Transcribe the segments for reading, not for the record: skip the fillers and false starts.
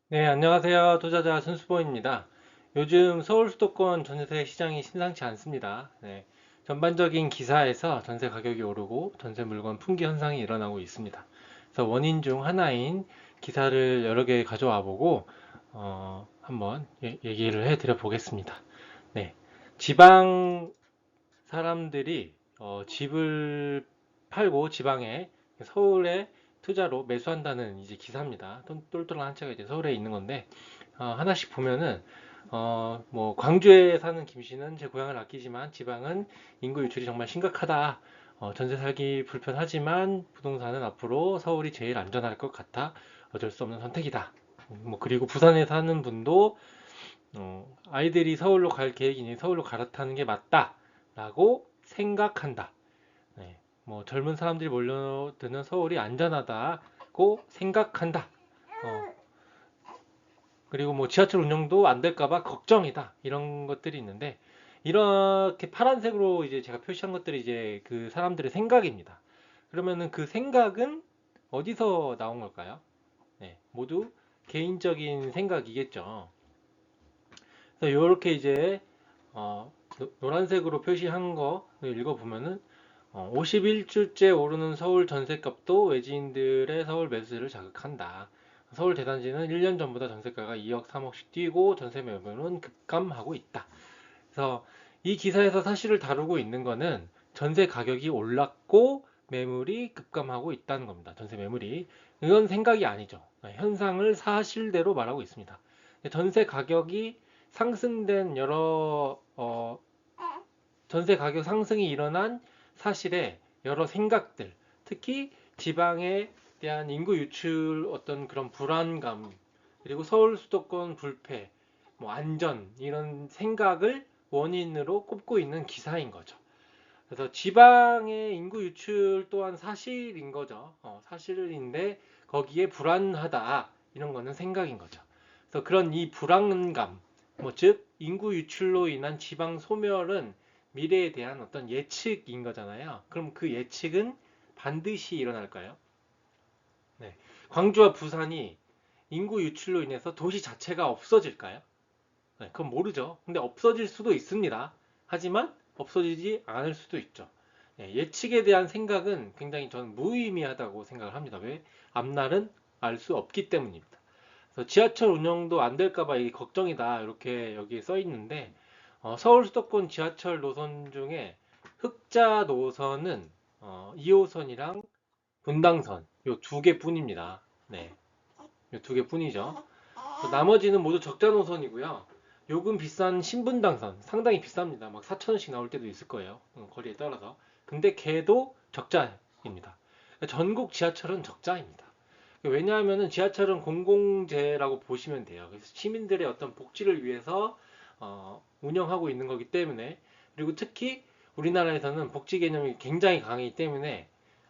네, 안녕하세요. 투자자 손수보입니다. 요즘 서울 수도권 전세 시장이 심상치 않습니다. 네, 전반적인 기사에서 전세 가격이 오르고 전세 물건 품귀 현상이 일어나고 있습니다. 그래서 원인 중 하나인 기사를 여러 개 가져와 보고 한번 얘기를 해드려 보겠습니다. 네, 지방 사람들이 집을 팔고 지방에 서울에 투자로 매수한다는 이제 기사입니다. 똘똘한 한 채가 이제 서울에 있는 건데 하나씩 보면은 뭐 광주에 사는 김 씨는 제 고향을 아끼지만 지방은 인구 유출이 정말 심각하다. 전세 살기 불편하지만 부동산은 앞으로 서울이 제일 안전할 것 같아 어쩔 수 없는 선택이다. 뭐 그리고 부산에 사는 분도 아이들이 서울로 갈 계획이니 서울로 갈아타는 게 맞다라고 생각한다. 네, 뭐 젊은 사람들이 몰려드는 서울이 안전하다고 생각한다. 어, 그리고 뭐 지하철 운영도 안 될까봐 걱정이다. 이런 것들이 있는데 이렇게 파란색으로 이제 제가 표시한 것들이 이제 그 사람들의 생각입니다. 그러면은 그 생각은 어디서 나온 걸까요? 네, 모두 개인적인 생각이겠죠. 그래서 이렇게 이제 노란색으로 표시한 거 읽어보면은 51주째 오르는 서울 전셋값도 외지인들의 서울 매수를 자극한다. 서울 대단지는 1년 전보다 전세가가 2억, 3억씩 뛰고 전세 매물은 급감하고 있다. 그래서 이 기사에서 사실을 다루고 있는 거는 전세 가격이 올랐고 매물이 급감하고 있다는 겁니다. 전세 매물이. 이건 생각이 아니죠. 현상을 사실대로 말하고 있습니다. 전세 가격이 상승된 여러 전세 가격 상승이 일어난 사실에 여러 생각들, 특히 지방에 대한 인구 유출 어떤 그런 불안감, 그리고 서울 수도권 불패, 뭐 안전 이런 생각을 원인으로 꼽고 있는 기사인 거죠. 그래서 지방의 인구 유출 또한 사실인 거죠. 사실인데 거기에 불안하다 이런 거는 생각인 거죠. 그래서 그런 이 불안감, 뭐 즉 인구 유출로 인한 지방 소멸은 미래에 대한 어떤 예측인 거잖아요. 그럼 그 예측은 반드시 일어날까요? 네. 광주와 부산이 인구 유출로 인해서 도시 자체가 없어질까요? 네, 그건 모르죠. 근데 없어질 수도 있습니다. 하지만 없어지지 않을 수도 있죠. 예측에 대한 생각은 굉장히 저는 무의미하다고 생각을 합니다. 왜? 앞날은 알 수 없기 때문입니다. 그래서 지하철 운영도 안 될까봐 이게 걱정이다. 이렇게 여기에 써 있는데, 서울 수도권 지하철 노선 중에 흑자 노선은 2호선이랑 분당선 요 두 개뿐입니다. 네, 요 두 개뿐이죠. 나머지는 모두 적자 노선이고요. 요금 비싼 신분당선 상당히 비쌉니다. 막 4천 원씩 나올 때도 있을 거예요. 거리에 따라서. 근데 걔도 적자입니다. 전국 지하철은 적자입니다. 왜냐하면 지하철은 공공재라고 보시면 돼요. 그래서 시민들의 어떤 복지를 위해서 운영하고 있는 거기 때문에, 그리고 특히 우리나라에서는 복지 개념이 굉장히 강하기 때문에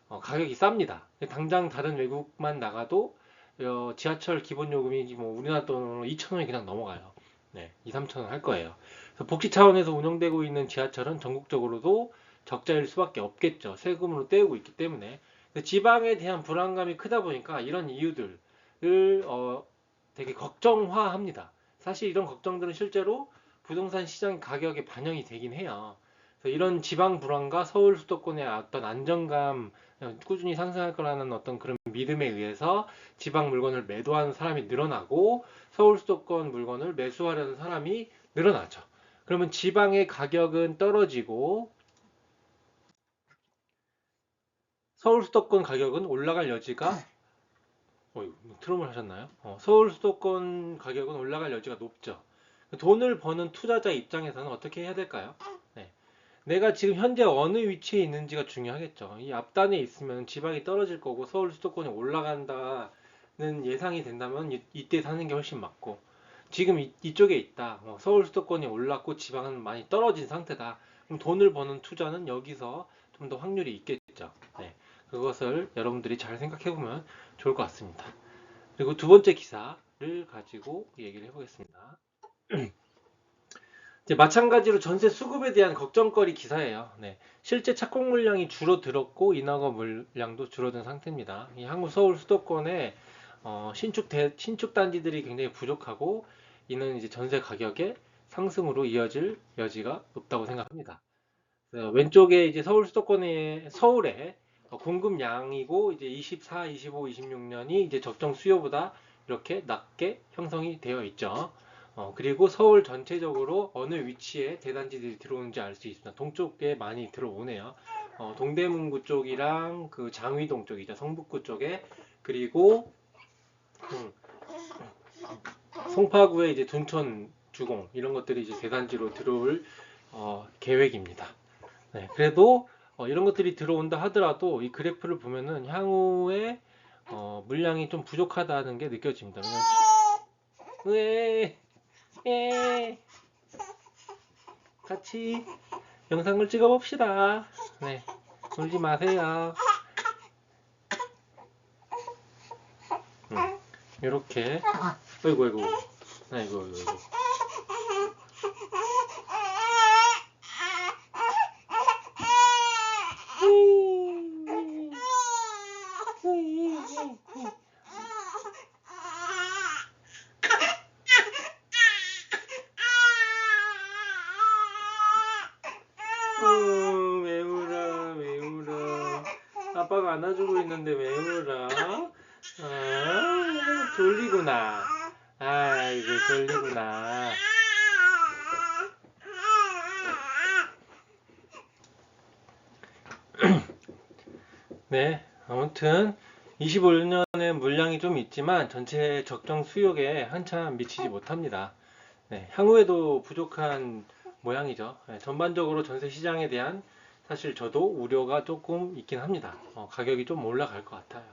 가격이 쌉니다. 당장 다른 외국만 나가도 지하철 기본 요금이 뭐 우리나라 돈으로 2천 원이 그냥 넘어가요. 네, 2, 3천 원 할 거예요. 그래서 복지 차원에서 운영되고 있는 지하철은 전국적으로도 적자일 수밖에 없겠죠. 세금으로 떼우고 있기 때문에. 지방에 대한 불안감이 크다 보니까 이런 이유들을 되게 걱정화합니다. 사실 이런 걱정들은 실제로 부동산 시장 가격에 반영이 되긴 해요. 그래서 이런 지방 불안과 서울 수도권의 어떤 안정감, 꾸준히 상승할 거라는 어떤 그런 믿음에 의해서 지방 물건을 매도하는 사람이 늘어나고 서울 수도권 물건을 매수하려는 사람이 늘어나죠. 그러면 지방의 가격은 떨어지고 서울 수도권 가격은 올라갈 여지가 트럼을 하셨나요? 서울 수도권 가격은 올라갈 여지가 높죠. 돈을 버는 투자자 입장에서는 어떻게 해야 될까요? 네. 내가 지금 현재 어느 위치에 있는지가 중요하겠죠. 이 앞단에 있으면 지방이 떨어질 거고 서울 수도권이 올라간다는 예상이 된다면 이때 사는 게 훨씬 맞고, 지금 이쪽에 있다. 서울 수도권이 올랐고 지방은 많이 떨어진 상태다. 그럼 돈을 버는 투자는 여기서 좀 더 확률이 있겠죠. 네. 그것을 여러분들이 잘 생각해 보면 좋을 것 같습니다. 그리고 두 번째 기사를 가지고 얘기를 해보겠습니다. 이제 마찬가지로 전세 수급에 대한 걱정거리 기사예요. 네. 실제 착공 물량이 줄어들었고 인허가 물량도 줄어든 상태입니다. 이 한국 서울 수도권에 신축 단지들이 굉장히 부족하고 이는 이제 전세 가격의 상승으로 이어질 여지가 높다고 생각합니다. 왼쪽에 이제 서울의 공급량이고 이제 24, 25, 26년이 이제 적정 수요보다 이렇게 낮게 형성이 되어 있죠. 그리고 서울 전체적으로 어느 위치에 대단지들이 들어오는지 알 수 있습니다. 동쪽에 많이 들어오네요. 동대문구 쪽이랑 그 장위동 쪽이죠. 성북구 쪽에. 그리고 음, 송파구에 이제 둔촌 주공 이런 것들이 이제 대단지로 들어올 계획입니다. 네, 그래도 이런 것들이 들어온다 하더라도 이 그래프를 보면은 향후에 물량이 좀 부족하다는 게 느껴집니다. 왜? 예. 같이 영상을 찍어 봅시다. 네, 울지 마세요. 이렇게 아이고 아이고 아이고 아이고 왜 울어 왜 울어 아빠가 안아주고 있는데 왜 울어 졸리구나 아이고 졸리구나 네 아무튼 25년에 물량이 좀 있지만 전체 적정 수요에 한참 미치지 못합니다. 네, 향후에도 부족한 모양이죠. 네, 전반적으로 전세 시장에 대한 사실 저도 우려가 조금 있긴 합니다. 가격이 좀 올라갈 것 같아요.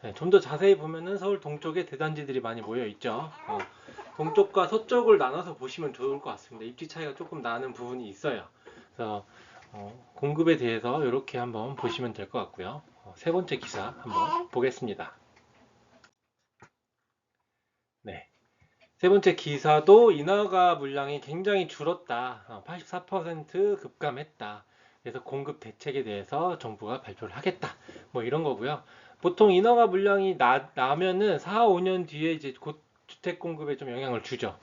네, 좀 더 자세히 보면은 서울 동쪽에 대단지들이 많이 모여 있죠. 동쪽과 서쪽을 나눠서 보시면 좋을 것 같습니다. 입지 차이가 조금 나는 부분이 있어요. 그래서 공급에 대해서 이렇게 한번 보시면 될 것 같고요. 세 번째 기사 한번 보겠습니다. 네. 세 번째 기사도 인허가 물량이 굉장히 줄었다. 84% 급감했다. 그래서 공급 대책에 대해서 정부가 발표를 하겠다. 뭐 이런 거고요. 보통 인허가 물량이 나면은 4, 5년 뒤에 이제 곧 주택 공급에 좀 영향을 주죠.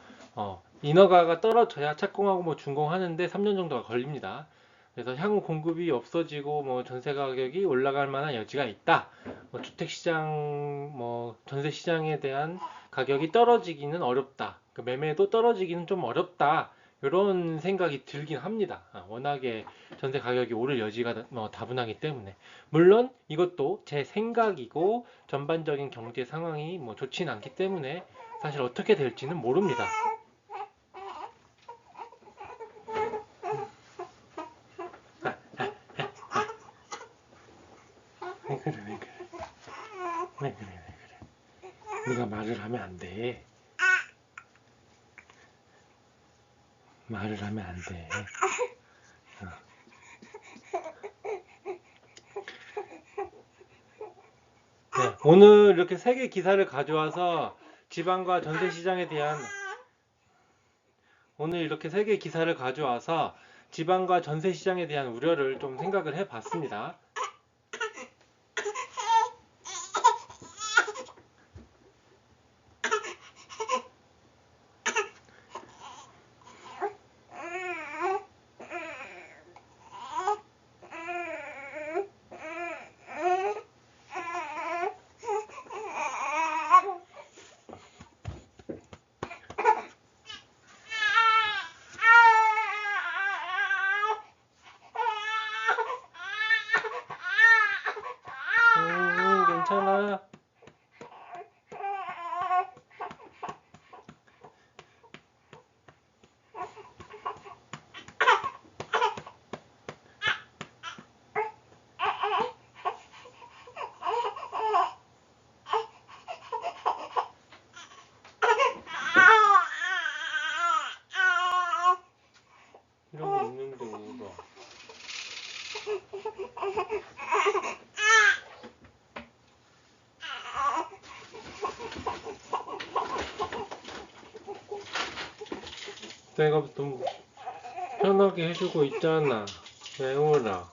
인허가가 떨어져야 착공하고 뭐 준공하는데 3년 정도가 걸립니다. 그래서 향후 공급이 없어지고 뭐 전세 가격이 올라갈 만한 여지가 있다. 주택 시장, 뭐 전세 시장에 대한 가격이 떨어지기는 어렵다. 그 매매도 떨어지기는 좀 어렵다. 이런 생각이 들긴 합니다. 워낙에 전세 가격이 오를 여지가 다분하기 때문에. 물론 이것도 제 생각이고 전반적인 경제 상황이 뭐 좋진 않기 때문에 사실 어떻게 될지는 모릅니다. 왜 그래, 왜 그래. 왜 그래, 왜 그래. 네가 말을 하면 안 돼. 말을 하면 안 돼. 네, 오늘 이렇게 세 개 기사를 가져와서 지방과 전세 시장에 대한 오늘 이렇게 세 개 기사를 가져와서 지방과 전세 시장에 대한 우려를 좀 생각을 해봤습니다. 괜찮아. 이런 거 있는데 울어. 내가 좀 편하게 해주고 있잖아. 왜 울어?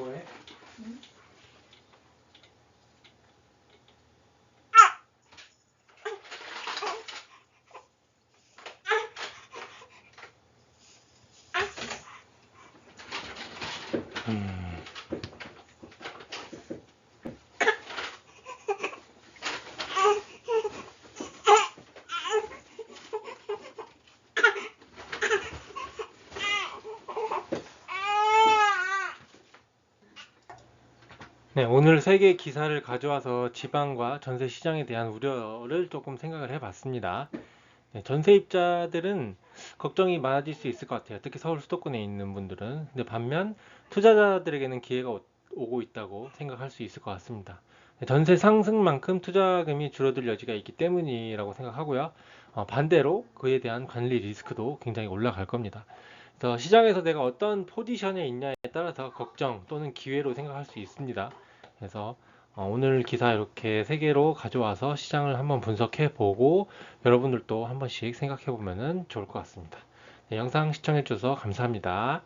뭐해? 음. 네, 오늘 세 개의 기사를 가져와서 지방과 전세 시장에 대한 우려를 조금 생각을 해봤습니다. 네, 전세입자들은 걱정이 많아질 수 있을 것 같아요. 특히 서울 수도권에 있는 분들은. 근데 반면 투자자들에게는 기회가 오고 있다고 생각할 수 있을 것 같습니다. 네, 전세 상승만큼 투자금이 줄어들 여지가 있기 때문이라고 생각하고요. 반대로 그에 대한 관리 리스크도 굉장히 올라갈 겁니다. 그래서 시장에서 내가 어떤 포지션에 있냐에 따라서 걱정 또는 기회로 생각할 수 있습니다. 그래서 오늘 기사 이렇게 세 개로 가져와서 시장을 한번 분석해 보고 여러분들도 한 번씩 생각해 보면 좋을 것 같습니다. 네, 영상 시청해 주셔서 감사합니다.